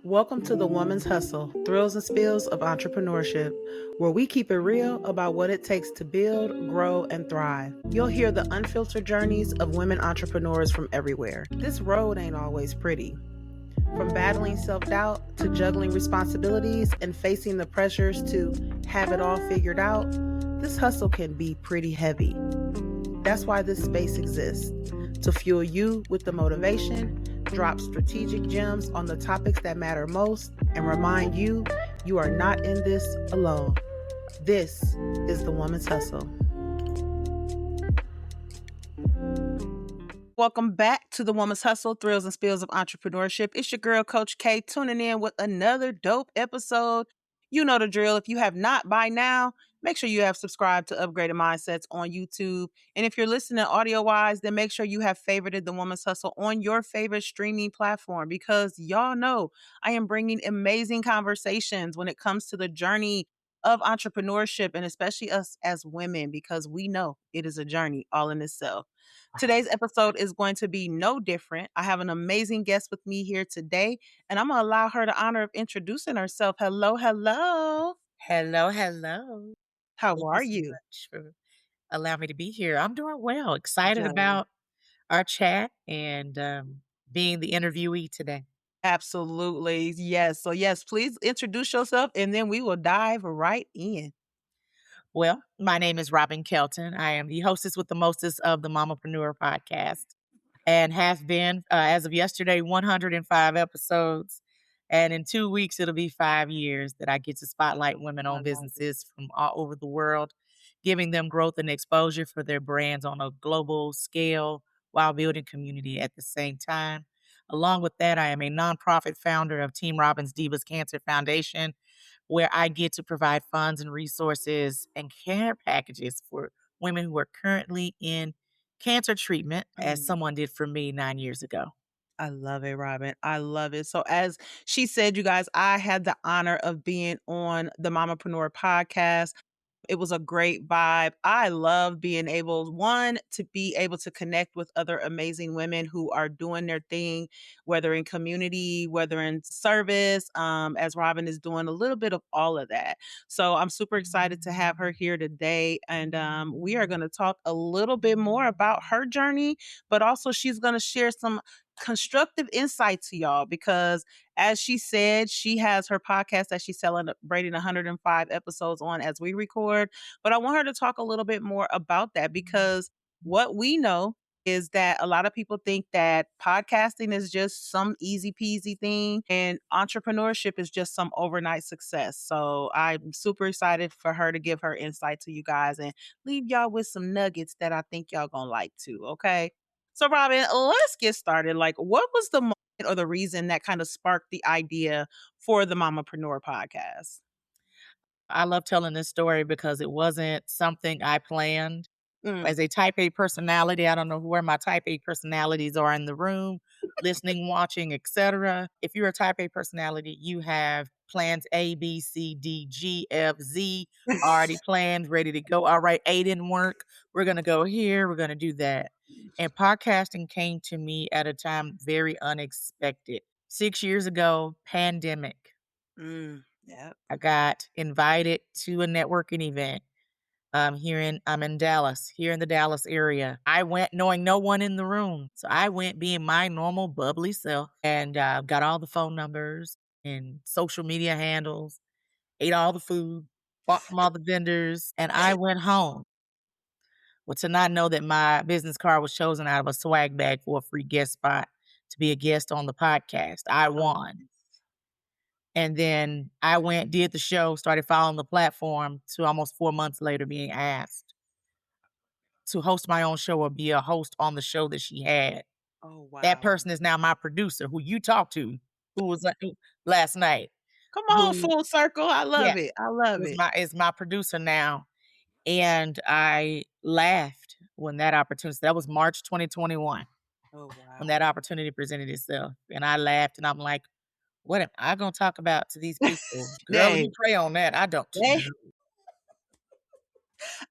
Welcome to the Woman's Hustle, Thrills and Spills of Entrepreneurship, where we keep it real about what it takes to build, grow, and thrive. You'll hear the unfiltered journeys of women entrepreneurs from everywhere. This road ain't always pretty. From battling self-doubt to juggling responsibilities and facing the pressures to have it all figured out, this hustle can be pretty heavy. That's why this space exists, to fuel you with the motivation, drop strategic gems on the topics that matter most, and remind you you are not in this alone. This is the Woman's Hustle. Welcome back to the Woman's Hustle, Thrills and Spills of Entrepreneurship. It's your girl, Coach K, tuning in with another dope episode. You know the drill. If you have not by now, make sure you have subscribed to Upgraded Mindsets on YouTube. And if you're listening audio-wise, then make sure you have favorited the Woman's Hustle on your favorite streaming platform, because y'all know I am bringing amazing conversations when it comes to the journey of entrepreneurship, and especially us as women, because we know it is a journey all in itself. Today's episode is going to be no different. I have an amazing guest with me here today, and I'm going to allow her the honor of introducing herself. Hello, hello. Hello, hello. How Thank are you so you? much for allowing me to be here. I'm doing well, excited Yeah. about our chat and being the interviewee today. Absolutely. Yes. So, yes, please introduce yourself and then we will dive right in. Well, my name is Robbin Kelton. I am the hostess with the mostest of the Mamapreneur podcast and have been, as of yesterday, 105 episodes. And in 2 weeks, it'll be 5 years that I get to spotlight I women-owned love it. businesses from all over the world, giving them growth and exposure for their brands on a global scale while building community at the same time. Along with that, I am a nonprofit founder of Team Robin's Divas Cancer Foundation, where I get to provide funds and resources and care packages for women who are currently in cancer treatment, as someone did for me 9 years ago. I love it, Robin. I love it. So, as she said, you guys, I had the honor of being on the Mamapreneur podcast. It was a great vibe. I love being able, one, to be able to connect with other amazing women who are doing their thing, whether in community, whether in service, as Robin is doing a little bit of all of that. So I'm super excited to have her here today. And we are going to talk a little bit more about her journey, but also she's going to share some constructive insight to y'all, because as she said, she has her podcast that she's celebrating 105 episodes on as we record. But I want her to talk a little bit more about that, because what we know is that a lot of people think that podcasting is just some easy peasy thing and entrepreneurship is just some overnight success. So I'm super excited for her to give her insight to you guys and leave y'all with some nuggets that I think y'all gonna like too. Okay. So, Robin, let's get started. Like, what was the moment or the reason that kind of sparked the idea for the Mamapreneur podcast? I love telling this story because it wasn't something I planned. Mm. As a type A personality, I don't know where my type A personalities are in the room, listening, watching, etc. If you're a type A personality, you have plans A, B, C, D, G, F, Z already planned, ready to go. All right, A didn't work. We're going to go here. We're going to do that. And podcasting came to me at a time very unexpected. 6 years ago, pandemic. Yep. I got invited to a networking event. I'm in Dallas, here in the Dallas area. I went knowing no one in the room. So I went being my normal bubbly self and got all the phone numbers and social media handles, ate all the food, bought from all the vendors, and I went home. Well, to not know that my business card was chosen out of a swag bag for a free guest spot to be a guest on the podcast. I won. And then I went, did the show, started following the platform to almost 4 months later being asked to host my own show or be a host on the show that she had. Oh, That wow. person is now my producer who you talked to, who was last night, Come on, who, full circle. I yeah, love it. I love it. is my producer now. And I laughed when that opportunity, that was March 2021, Oh, when wow. that opportunity presented itself. And I laughed and I'm like, what am I going to talk about to these people? Girl, Hey, you pray on that. I don't. hey,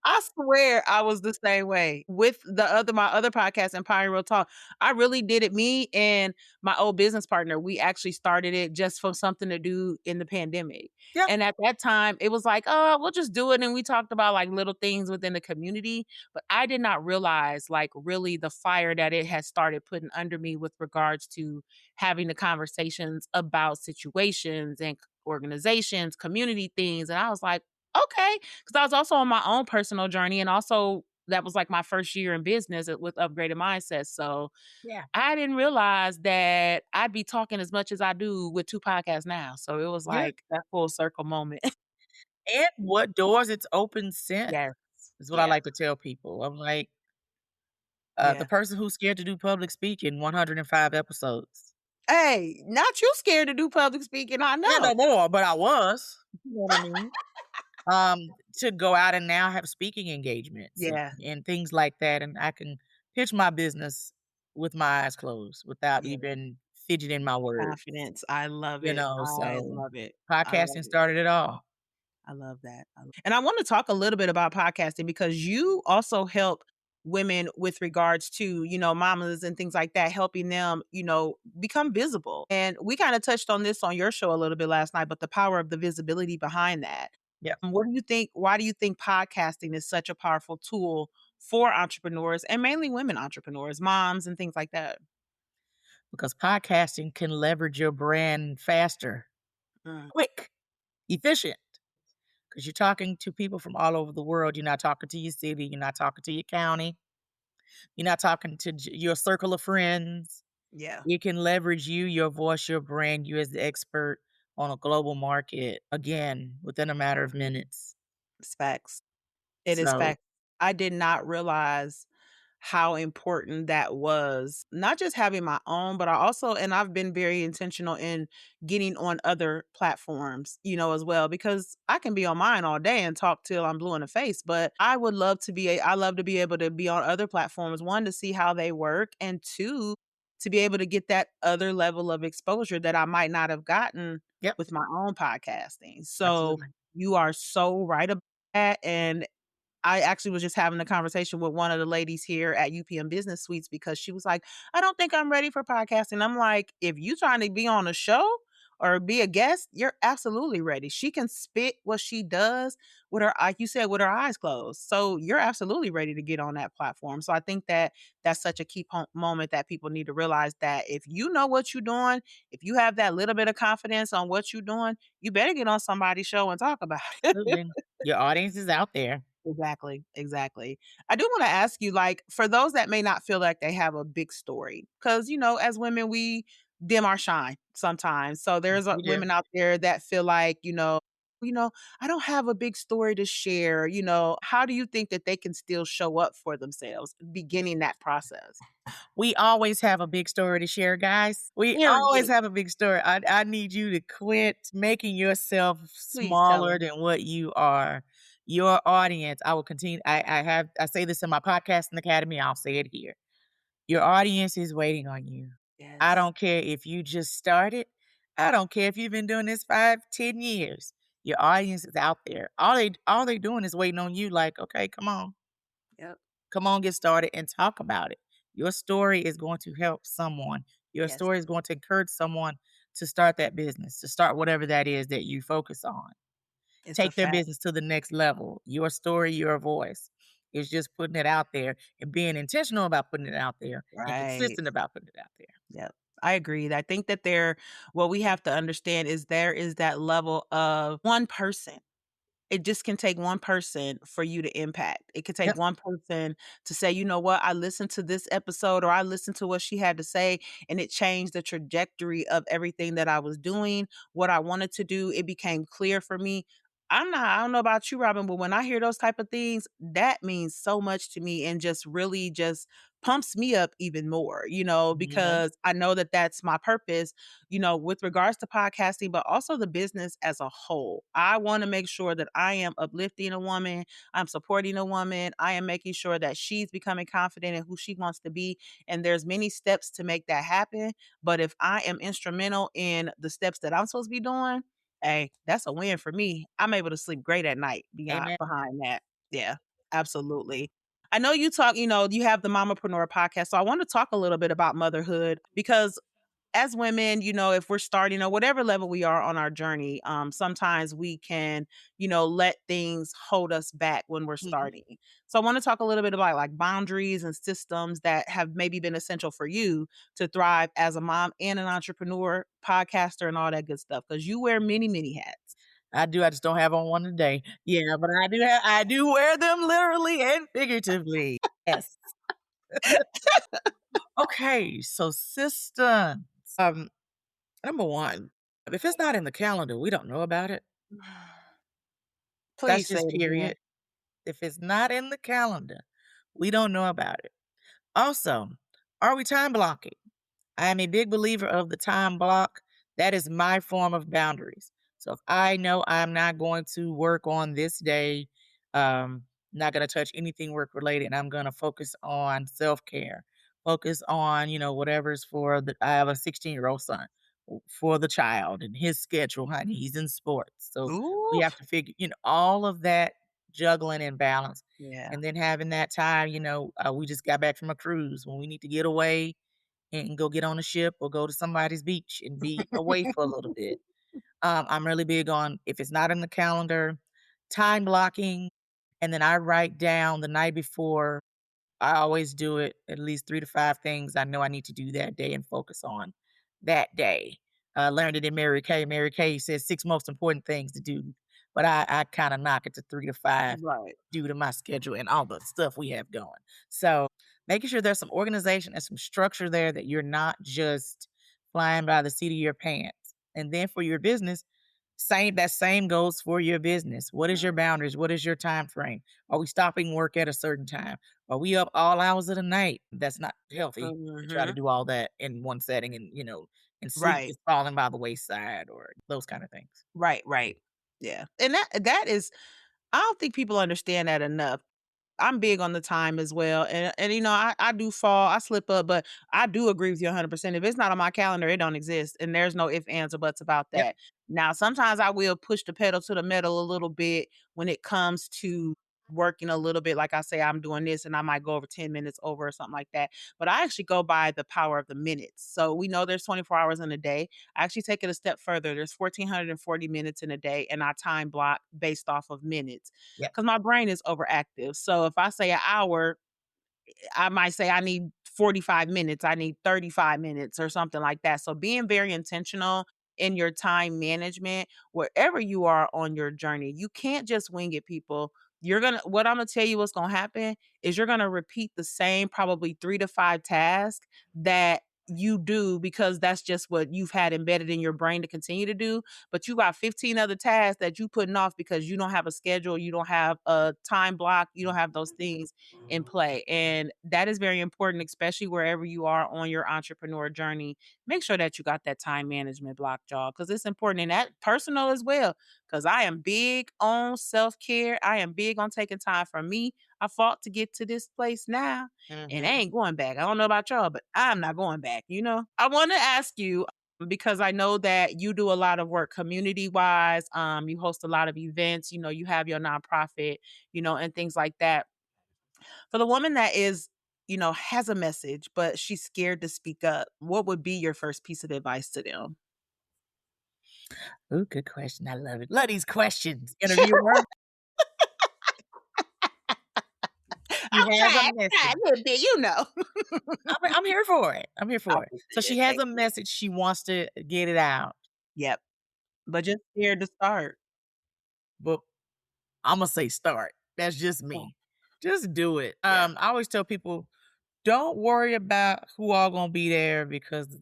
I swear I was the same way with my other podcast, Empire Real Talk. I really did it. Me and my old business partner, we actually started it just for something to do in the pandemic. Yeah, And at that time, it was like, oh, we'll just do it. And we talked about like little things within the community. But I did not realize like really the fire that it has started putting under me with regards to having the conversations about situations and organizations, community things. And I was like, okay, because I was also on my own personal journey, and also that was, like, my first year in business with Upgraded Mindset, so yeah, I didn't realize that I'd be talking as much as I do with 2 podcasts now, so it was yeah. like that full circle moment. And what doors it's opened since Yes. is what I Yeah. like to tell people. I'm like, the Yeah. person who's scared to do public speaking, 105 episodes. Hey, not you scared to do public speaking, I Yeah, know. no more, but I was. You know what I mean? To go out and now have speaking engagements Yeah. and things like that, and I can pitch my business with my eyes closed without Yeah. even fidgeting my words, Confidence. I love it. I so love it. I love podcasting it. started it all. I love that. And I want to talk a little bit about podcasting because you also help women with regards to, mamas and things like that, helping them, become visible. And we kind of touched on this on your show a little bit last night, but the power of the visibility behind that. Yeah, What do you think? Why do you think podcasting is such a powerful tool for entrepreneurs and mainly women entrepreneurs, moms and things like that? because podcasting can leverage your brand faster, Mm, quick, efficient. Because you're talking to people from all over the world. You're not talking to your city. You're not talking to your county. You're not talking to your circle of friends. yeah, It can leverage you, your voice, your brand, you as the expert on a global market, again, within a matter of minutes. it's facts. It is So, fact. I did not realize how important that was. Not just having my own, but I also and I've been very intentional in getting on other platforms, as well, because I can be on mine all day and talk till I'm blue in the face, but I would love to I love to be able to be on other platforms, one, to see how they work, and two, to be able to get that other level of exposure that I might not have gotten yep, with my own podcasting. So, absolutely. you are so right about that, and I actually was just having a conversation with one of the ladies here at UPM Business Suites because she was like, "I don't think I'm ready for podcasting." I'm like, "If you trying to be on a show or be a guest, you're absolutely ready." She can spit what she does with her, like you said, with her eyes closed. So you're absolutely ready to get on that platform. So I think that that's such a key moment that people need to realize that if you know what you're doing, if you have that little bit of confidence on what you're doing, you better get on somebody's show and talk about it. Absolutely. Your audience is out there. Exactly, exactly. I do wanna ask you, like, for those that may not feel like they have a big story, because as women, we dim our shine sometimes. So Yes, there's, we do. women out there that feel like, "I don't have a big story to share," how do you think that they can still show up for themselves beginning that process? We always have a big story to share, guys. We always Period. have a big story. I need you to quit making yourself Please tell smaller us. than what you are. Your audience, I will continue. I say this in my podcasting academy. I'll say it here. Your audience is waiting on you. I Yes. don't care if you just started. I don't care if you've been doing this 5, 10 years. Your audience is out there. All they doing is waiting on you, like, okay, come on. Yep. Come on, get started and talk about it. Your story is going to help someone. Your Yes. story is going to encourage someone to start that business, to start whatever that is that you focus on. It's a Take their fact. business to the next level. Your story, your voice. It's just putting it out there and being intentional about putting it out there and Right. consistent about putting it out there. Yep. I agree. I think that what we have to understand is there is that level of one person. It just can take one person for you to impact. It could take Yep. one person to say, "You know what? I listened to this episode or I listened to what she had to say and it changed the trajectory of everything that I was doing, what I wanted to do. It became clear for me." I don't know about you, Robin, but when I hear those type of things, that means so much to me and just really just pumps me up even more, Mhm. because I know that that's my purpose, with regards to podcasting, but also the business as a whole. I want to make sure that I am uplifting a woman, I'm supporting a woman, I am making sure that she's becoming confident in who she wants to be. And there's many steps to make that happen. But if I am instrumental in the steps that I'm supposed to be doing, hey, that's a win for me. I'm able to sleep great at night beyond Amen. behind that. Yeah, absolutely. I know you talk, you have the Mamapreneur podcast. So I want to talk a little bit about motherhood because as women, if we're starting or whatever level we are on our journey, sometimes we can, let things hold us back when we're Mhm. starting. So I want to talk a little bit about like boundaries and systems that have maybe been essential for you to thrive as a mom and an entrepreneur, podcaster, and all that good stuff. Because you wear many, many hats. I do, I just don't have on one today. Yeah, but I do wear them literally and figuratively. Yes. Okay, so systems. Number 1, if it's not in the calendar, we don't know about it. That's Please say just it again. period. If it's not in the calendar, we don't know about it. Also, are we time blocking? I am a big believer of the time block. That is my form of boundaries. So if I know I'm not going to work on this day, not going to touch anything work related, and I'm going to focus on self care, focus on, whatever's for the, I have a 16-year-old son for the child and his schedule, honey. He's in sports. So we Ooh. have to figure, all of that juggling and balance. Yeah. And then having that time, we just got back from a cruise when we need to get away and go get on a ship or go to somebody's beach and be away for a little bit. I'm really big on if it's not in the calendar, time blocking, and then I write down the night before. I always do it at least 3 to 5 things I know I need to do that day and focus on that day. I learned it in Mary Kay. Mary Kay says 6 most important things to do, but I kinda knock it to 3 to 5 Right. due to my schedule and all the stuff we have going. So, making sure there's some organization and some structure there that you're not just flying by the seat of your pants. And then for your business, same goes for your business. What is your boundaries? What is your time frame? Are we stopping work at a certain time? Are we up all hours of the night? That's not healthy to try to Mhm. do all that in one setting and, and sleep Right. is falling by the wayside or those kind of things. Right, right. Yeah. And that is I don't think people understand that enough. I'm big on the time as well, and I do fall, I slip up, but I do agree with you 100%. If it's not on my calendar, it don't exist, and there's no ifs, ands, or buts about Yep. that. Now, sometimes I will push the pedal to the metal a little bit when it comes to working a little bit. Like I say, I'm doing this, and I might go over 10 minutes over or something like that. But I actually go by the power of the minutes. So we know there's 24 hours in a day. I actually take it a step further. There's 1,440 minutes in a day, and I time block based off of minutes Yep. because my brain is overactive. So if I say an hour, I might say I need 45 minutes, I need 35 minutes or something like that. So being very intentional in your time management, wherever you are on your journey, you can't just wing it, people. What I'm gonna tell you what's gonna happen is you're gonna repeat the same probably 3 to 5 tasks that you do because that's just what you've had embedded in your brain to continue to do. But you got 15 other tasks that you putting off because you don't have a schedule, you don't have a time block, you don't have those things in play. And that is very important, especially wherever you are on your entrepreneur journey. Make sure that you got that time management block, y'all, because it's important and that personal as well. Because I am big on self care. I am big on taking time for me. I fought to get to this place now and I Mhm. ain't going back. I don't know about y'all, but I'm not going back. I want to ask you because I know that you do a lot of work community wise. You host a lot of events, you have your nonprofit, and things like that for the woman that has a message, but she's scared to speak up, what would be your first piece of advice to them? Ooh, good question. I love it. Love these questions, interviewer. She has a I message. a little bit. I'm here for it. I'm here I for it. So appreciate she it. has Thank a you. message. She wants to get it out, Yep. But just scared to start. but Imma say start. That's just Yeah. me. Just do it. Yeah. I always tell people, don't worry about who all gonna be there because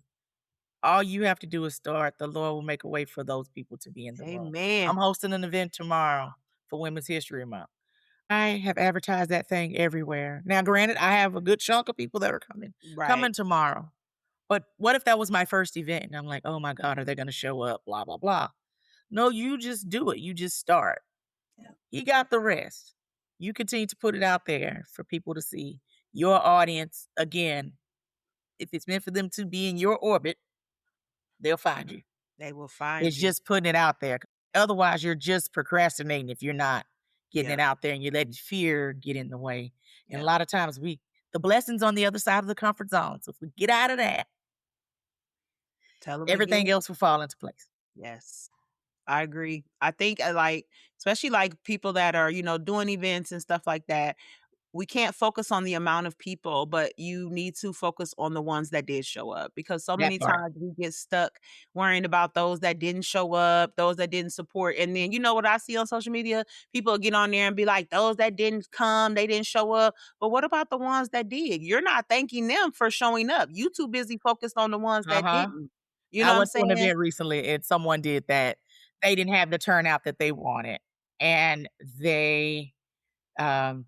all you have to do is start. The Lord will make a way for those people to be in the room. Amen. I'm hosting an event tomorrow for Women's History Month. I have advertised that thing everywhere. Now, granted, I have a good chunk of people that are Right. coming tomorrow. But what if that was my first event and I'm like, "Oh my god, are they gonna show up? Blah, blah, blah." No, you just do it. You just start. Yeah. You got the rest. You continue to put it out there for people to see. Your audience, again, if it's meant for them to be in your orbit, they'll find you. They will find It's you. just putting it out there. Otherwise, you're just procrastinating if you're not. getting Yeah, it out there, and you let fear get in the way. And a yeah. lot of times the blessings on the other side of the comfort zone. So if we get out of that, Tell them everything again. else will fall into place. Yes. I agree. I think, like, especially, like, people that are, doing events and stuff like that, we can't focus on the amount of people, but you need to focus on the ones that did show up because so That many part. times we get stuck worrying about those that didn't show up, those that didn't support. And then you know what I see on social media? People get on there and be like, those that didn't come, they didn't show up. But what about the ones that did? You're not thanking them for showing up. You too busy focused on the ones that Uh-huh. didn't. You know I what I'm went to an saying? event recently and someone did that. They didn't have the turnout that they wanted. And they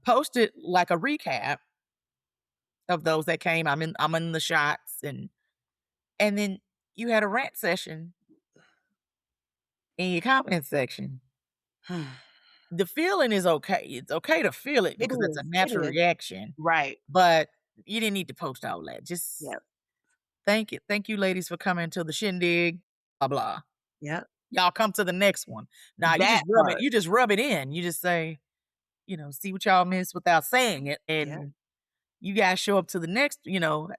posted like a recap of those that came. I'm in the shots, and then you had a rant session in your comment section. The feeling is okay. It's okay to feel it It because that's a is. It natural is. reaction, Right. but you didn't need to post all that. Just Yep. thank you, ladies, for coming to the shindig. Blah blah. Yep. Y'all come to the next one. Now you That just rub it. part. You just rub it in. You just say, see what y'all missed without saying it, Yep. and you guys show up to the next.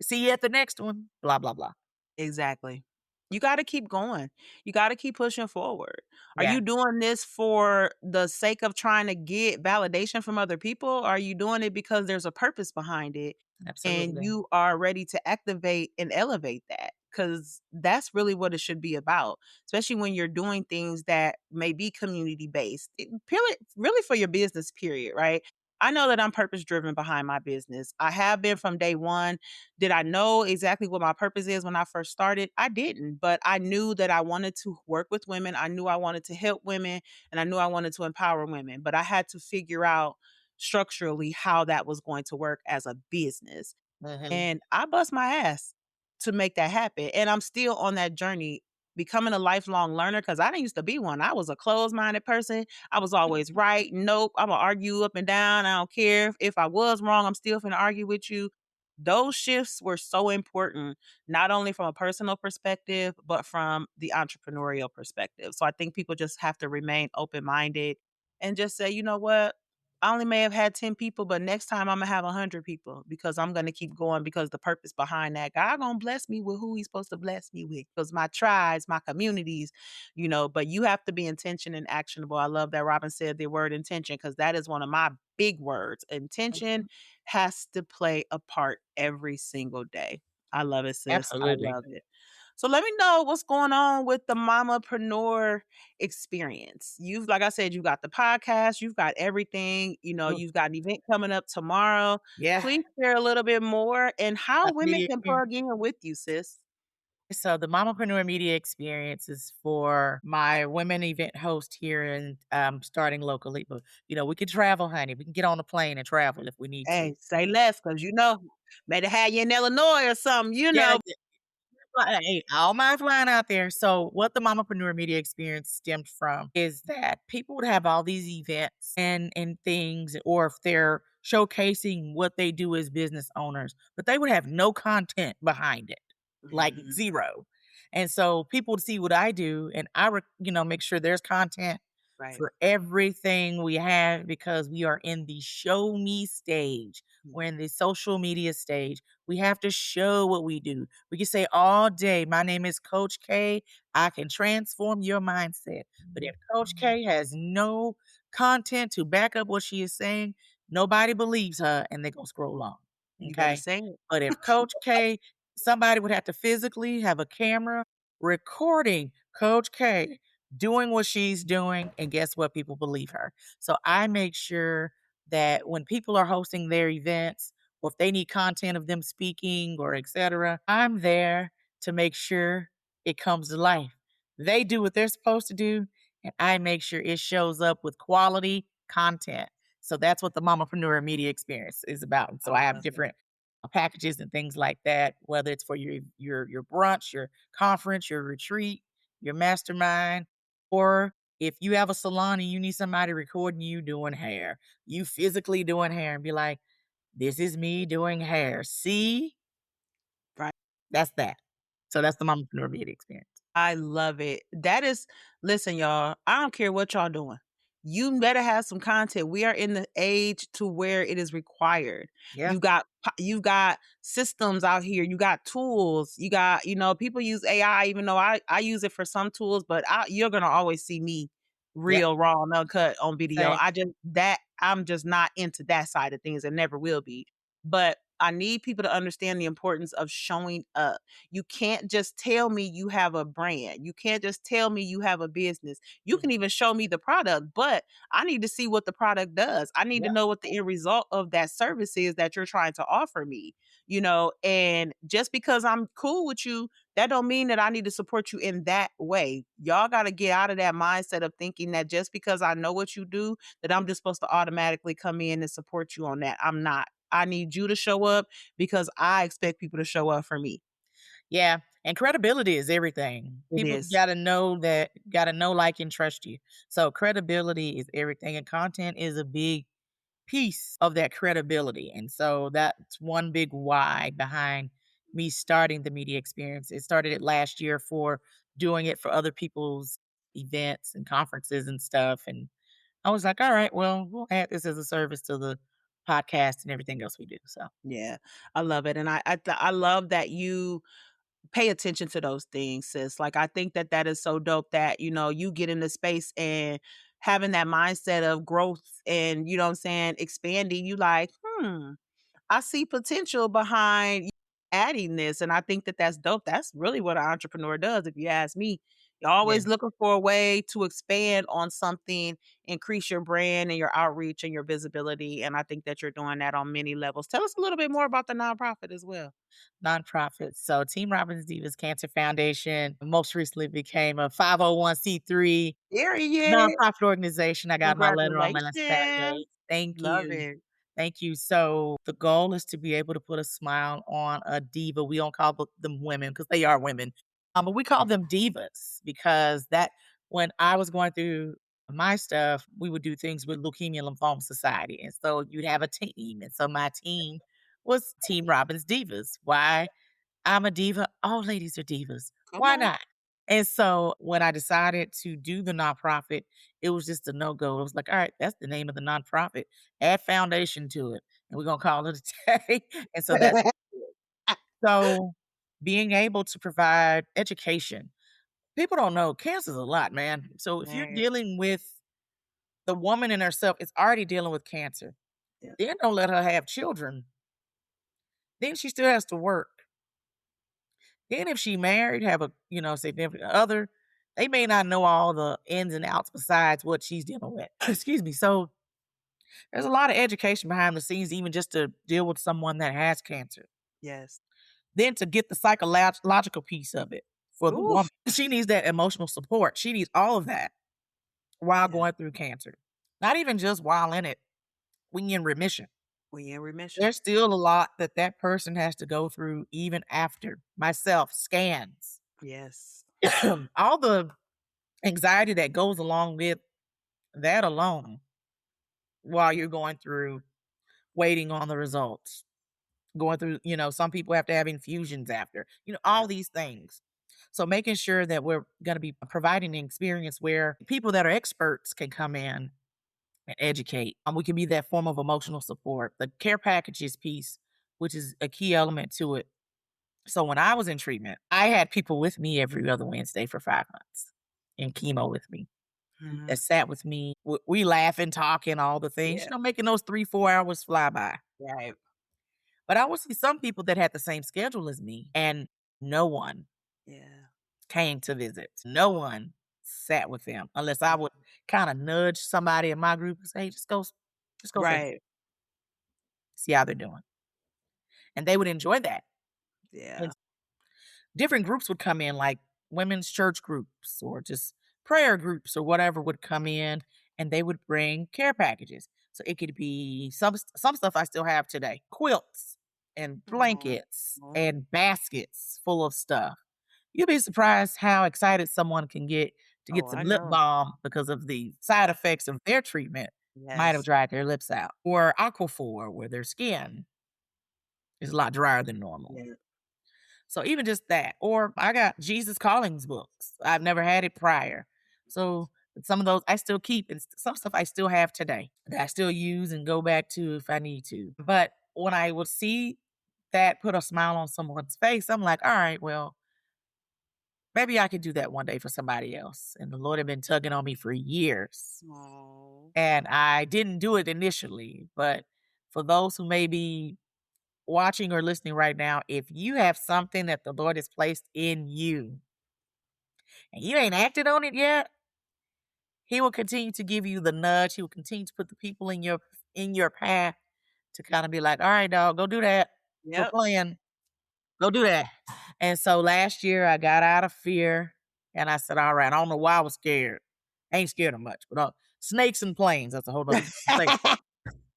See you at the next one. Blah blah blah. Exactly. You gotta keep going. You gotta keep pushing forward. Are Yeah, you doing this for the sake of trying to get validation from other people? Or are you doing it because there's a purpose behind it and absolutely. you are ready to activate and elevate that? Because that's really what it should be about, especially when you're doing things that may be community based. Really for your business, period, right? I know that I'm purpose driven behind my business. I have been from day one. Did I know exactly what my purpose is when I first started? I didn't, but I knew that I wanted to work with women. I knew I wanted to help women and I knew I wanted to empower women, but I had to figure out structurally how that was going to work as a business. Hmm. And I bust my ass to make that happen. And I'm still on that journey, becoming a lifelong learner because I didn't used to be one. I was a closed minded person. I was always right. Nope. I'm going to argue up and down. I don't care. If I was wrong, I'm still going to argue with you. Those shifts were so important, not only from a personal perspective, but from the entrepreneurial perspective. So I think people just have to remain open minded and just say, you know what? I only may have had 10 people, but next time I'm gonna have 100 people because I'm gonna keep going because the purpose behind that, God gonna bless me with who he's supposed to bless me with. Because my tribes, my communities, but you have to be intention and actionable. I love that Robin said the word intention because that is one of my big words. Intention has to play a part every single day. I love it, sis. I Absolutely. love it. So let me know what's going on with the Mamapreneur experience. Like I said, you got the podcast, you've got everything, Mm, you've got an event coming up tomorrow. yeah, Please share a little bit more and how women media can experience. plug in with you, sis. So the Mamapreneur Media Experience is for my women event host here and starting locally. But we can travel, honey. We can get on a plane and travel if we need to. Hey, say less because may they have you in Illinois or something, Yeah, hey, I don't mind flying out there. So, what the Mamapreneur Media Experience stemmed from is that people would have all these events and things, or if they're showcasing what they do as business owners, but they would have no content behind it, like Mhm. zero. And so people would see what I do, and make sure there's content Right. for everything we have because we are in the show me stage. We're in the social media stage. We have to show what we do. We can say all day, my name is Coach K. I can transform your mindset. But if Coach K has no content to back up what she is saying, nobody believes her and they go scroll on. You better Okay. say it. But if Coach K, somebody would have to physically have a camera recording Coach K doing what she's doing. And guess what? People believe her. So I make sure that when people are hosting their events, or if they need content of them speaking or etc., I'm there to make sure it comes to life. They do what they're supposed to do, and I make sure it shows up with quality content. So that's what the Mamapreneur Media Experience is about. And I so I have love it. different packages and things like that, whether it's for your brunch, your conference, your retreat, your mastermind, or if you have a salon and you need somebody recording you doing hair, you physically doing hair and be like, this is me doing hair. See? Right. That's that. So that's the Mompreneur Media Experience. I love it. Listen, y'all, I don't care what y'all doing. you better have some content. We are in the age to where it is required. Yeah. You've got systems out here, you got tools, you got, people use AI, even though I use it for some tools, but you're gonna always see me Yep. real, raw, and uncut on video. Same. I'm just not into that side of things and never will be. But I need people to understand the importance of showing up. You can't just tell me you have a brand. You can't just tell me you have a business. You Mhm. can even show me the product, but I need to see what the product does. I need to Yep. know what the end result of that service is that you're trying to offer me, and just because I'm cool with you, that don't mean that I need to support you in that way. Y'all got to get out of that mindset of thinking that just because I know what you do, that I'm just supposed to automatically come in and support you on that. I'm not. I need you to show up because I expect people to show up for me. Yeah, and credibility is everything. It People is. gotta know, like, and trust you. So credibility is everything, and content is a big piece of that credibility. And so that's one big why behind me starting the media experience. It started it last year for doing it for other people's events and conferences and stuff. And I was like, all right, well, we'll add this as a service to the podcast and everything else we do. So Yeah, I love it, and I love that you pay attention to those things, sis. Like, I think that that is so dope that, you get into space and having that mindset of growth and, you know what I'm saying, expanding, you like, I see potential behind adding this. And I think that that's dope. That's really what an entrepreneur does, if you ask me. You're yeah, always looking for a way to expand on something, increase your brand and your outreach and your visibility. And I think that you're doing that on many levels. Tell us a little bit more about the nonprofit as well. nonprofits. So Team Robbins Divas Cancer Foundation most recently became a 501c3 Period. nonprofit organization. I got my letter on last Saturday. Congratulations. Thank Love you. it. Thank you. So the goal is to be able to put a smile on a diva. We don't call them women because they are women, but we call them divas because that when I was going through my stuff, we would do things with Leukemia Lymphoma Society, and so you'd have a team, and so my team was Team Robbins Divas. Why? I'm a diva. All ladies are divas. Come Why on. not? And so when I decided to do the nonprofit, it was just a no go. It was like, all right, that's the name of the nonprofit. Add foundation to it, and we're gonna call it a day. And so that's so being able to provide education. People don't know cancer is a lot, man. So if you're Right. dealing with the woman in herself is already dealing with cancer, Yeah. then don't let her have children. Then she still has to work. Then if she married, have a, significant other, they may not know all the ins and outs besides what she's dealing with. Excuse me. So there's a lot of education behind the scenes, even just to deal with someone that has cancer. Yes. Then to get the psychological piece of it for the Oof. woman, she needs that emotional support. She needs all of that while Yeah. going through cancer. Not even just while in it, when you're in remission. We in remission. There's still a lot that that person has to go through even after. Myself, scans, Yes. all the anxiety that goes along with that alone while you're going through waiting on the results, going through, some people have to have infusions after, all Yeah. these things. So making sure that we're going to be providing an experience where people that are experts can come in and educate. We can be that form of emotional support. The care packages piece, which is a key element to it. So when I was in treatment, I had people with me every other Wednesday for 5 months in chemo with me Mhm. that sat with me. We laughing, talking, all the things, Yeah. making those 3, 4 hours fly by. Right. But I would see some people that had the same schedule as me, and no one Yeah. came to visit. No one sat with them unless I Mhm. would kind of nudge somebody in my group and say, hey, just go say, Right. see how they're doing. And they would enjoy that. Yeah. Different groups would come in, like women's church groups or just prayer groups or whatever would come in, and they would bring care packages. So it could be some stuff I still have today, quilts and Aw. blankets and baskets full of stuff. You'll be surprised how excited someone can get to Oh, get some I lip know. balm because of the side effects of their treatment might have Yes. dried their lips out, or Aquaphor, where their skin is a lot drier than normal. Yeah. So even just that, or I got Jesus Callings books. I've never had it prior. So But some of those I still keep, and some stuff I still have today that I still use and go back to if I need to. But when I would see that put a smile on someone's face, I'm like, all right, well, maybe I could do that one day for somebody else. And the Lord had been tugging on me for years. Oh, And I didn't do it initially. But for those who may be watching or listening right now, if you have something that the Lord has placed in you and you ain't acted on it yet, He will continue to give you the nudge. He will continue to put the people in your path to kind of be like, all right, dog, go do that. Quit yep. playing. Go do that. And so last year I got out of fear and I said, all right, I don't know why I was scared. I ain't scared of much, but snakes and planes, that's a whole other thing.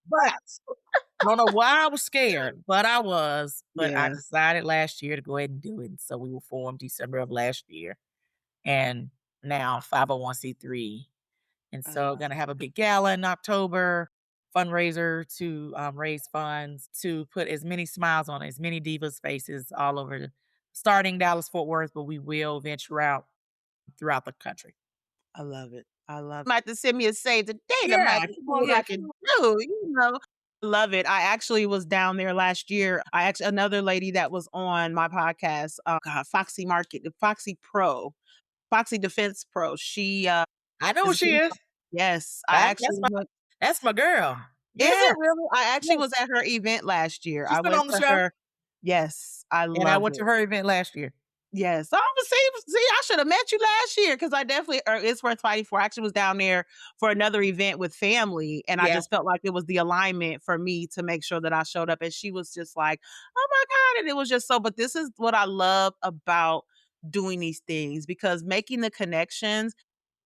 But I don't know why I was scared, but I was. But I Yeah, decided last year to go ahead and do it. And so we were formed December of last year. And now 501c3. And I so love gonna it. have a big gala in October, fundraiser to raise funds to put as many smiles on as many divas faces all over, starting Dallas Fort Worth, but we will venture out throughout the country. I love it. I love might have to send me a save the date. I might Yeah, see come on, what yeah, I come can on. do, you know? Love it. I actually was down there last year. I actually another lady that was on my podcast, God, Foxy Market, Foxy Pro, Foxy Defense Pro. She, I know who is she is. yes, I That, actually went that's my girl. is Yes, it really? I actually yes. was at her event last year. She's I been went on the to show, her yes, I and I love went it. to her event last year. Yes. Oh, but see, I should have met you last year because I definitely it's worth fighting for. I actually was down there for another event with family, and I Yeah. just felt like it was the alignment for me to make sure that I showed up. And she was just like, "Oh my God." And it was just so, but this is what I love about doing these things because making the connections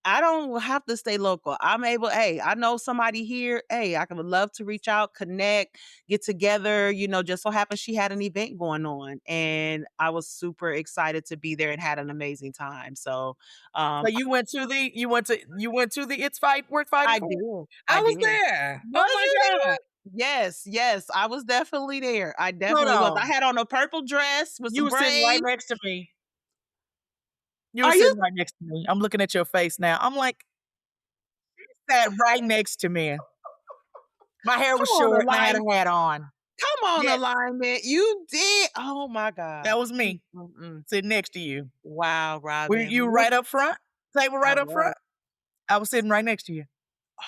I don't have to stay local. I'm able hey, I know somebody here. Hey, I would love to reach out, connect, get together. Just so happens she had an event going on, and I was super excited to be there and had an amazing time. So, So you went to the It's Fight Worth Fighting I For? did. I I was did. there. Oh Was my you god. there? Yes, yes, I was definitely there. I Hold definitely was. I on. had on a purple dress with You some were sitting right braids. next to me. You were Are you sitting right next to me. I'm looking at your face now. I'm like, sat right next to me. My hair come was on, short and I had alignment? a hat on. Come on, Yes, alignment. You did. Oh my God. that was Mm, me mm, mm. sitting next to you. Wow, Were Robin, you look right up front? Table I right up was. front? I was sitting right next to you.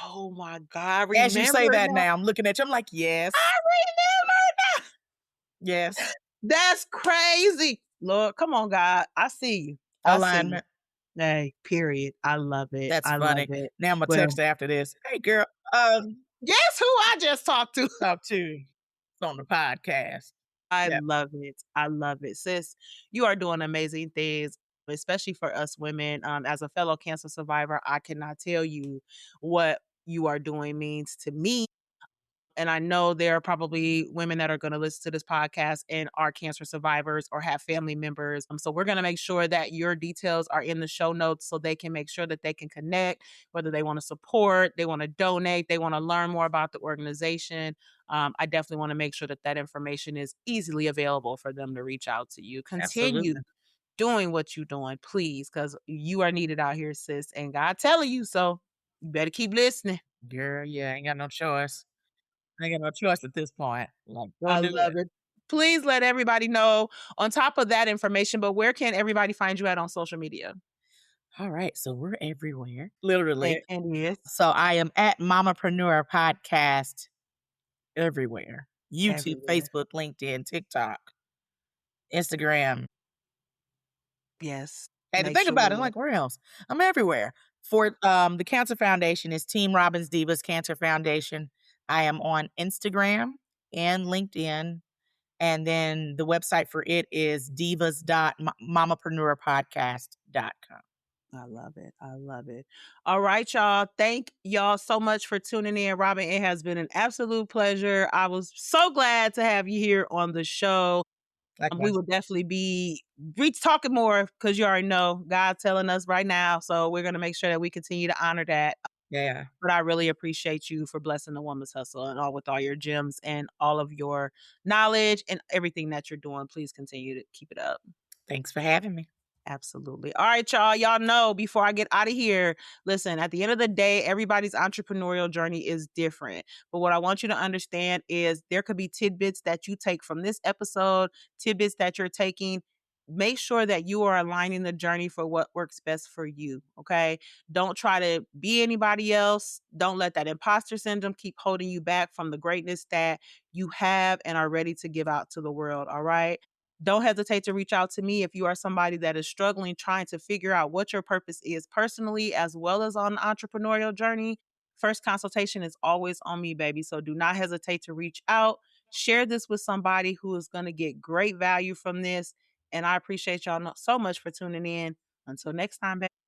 Oh my God, I As you say remember that now. now, I'm looking at you. I'm like, I yes, remember now. yes. That's crazy. Lord, come on, God. I see you. I see you. Alignment. Hey, period. I love it. That's I love funny. it. Now I'm gonna Well, text her after this. Hey girl, guess who I just talked to? talk to you. It's on the podcast. I Yeah, love it. I love it. Sis, you are doing amazing things, especially for us women. As a fellow cancer survivor, I cannot tell you what you are doing means to me. And I know there are probably women that are going to listen to this podcast and are cancer survivors or have family members. So we're going to make sure that your details are in the show notes so they can make sure that they can connect, whether they want to support, they want to donate, they want to learn more about the organization. I definitely want to make sure that that information is easily available for them to reach out to you. Continue absolutely. doing what you're doing, please, because you are needed out here, sis. And God telling you so. You better keep listening. Girl, yeah, ain't got no choice. I ain't got no choice at this point. Like, go I do it. love it. Please let everybody know on top of that information, but where can everybody find you at on social media? All right, so we're everywhere, literally. And yes, So I am at Mamapreneur Podcast everywhere. YouTube, everywhere. Facebook, LinkedIn, TikTok, Instagram. Yes. And to Make think sure about it, I'm like, where else? I'm everywhere. For the Cancer Foundation is Team Robbins Divas Cancer Foundation. I am on Instagram and LinkedIn. And then the website for it is divas.mamapreneurpodcast.com. I love it. I love it. All right, y'all. Thank y'all so much for tuning in. Robin, it has been an absolute pleasure. I was so glad to have you here on the show. We Likewise. will definitely be talking more because you already know God telling us right now. So we're going to make sure that we continue to honor that. Yeah. But I really appreciate you for blessing the woman's hustle and all with all your gems and all of your knowledge and everything that you're doing. Please continue to keep it up. Thanks for having me. Absolutely. All right, y'all. Y'all know before I get out of here, listen, at the end of the day, everybody's entrepreneurial journey is different. But what I want you to understand is there could be tidbits that you take from this episode, tidbits that you're taking. Make sure that you are aligning the journey for what works best for you. Okay. Don't try to be anybody else. Don't let that imposter syndrome keep holding you back from the greatness that you have and are ready to give out to the world. All right. Don't hesitate to reach out to me if you are somebody that is struggling trying to figure out what your purpose is personally as well as on the entrepreneurial journey. First consultation is always on me, baby. So do not hesitate to reach out. Share this with somebody who is going to get great value from this. And I appreciate y'all so much for tuning in. Until next time, baby.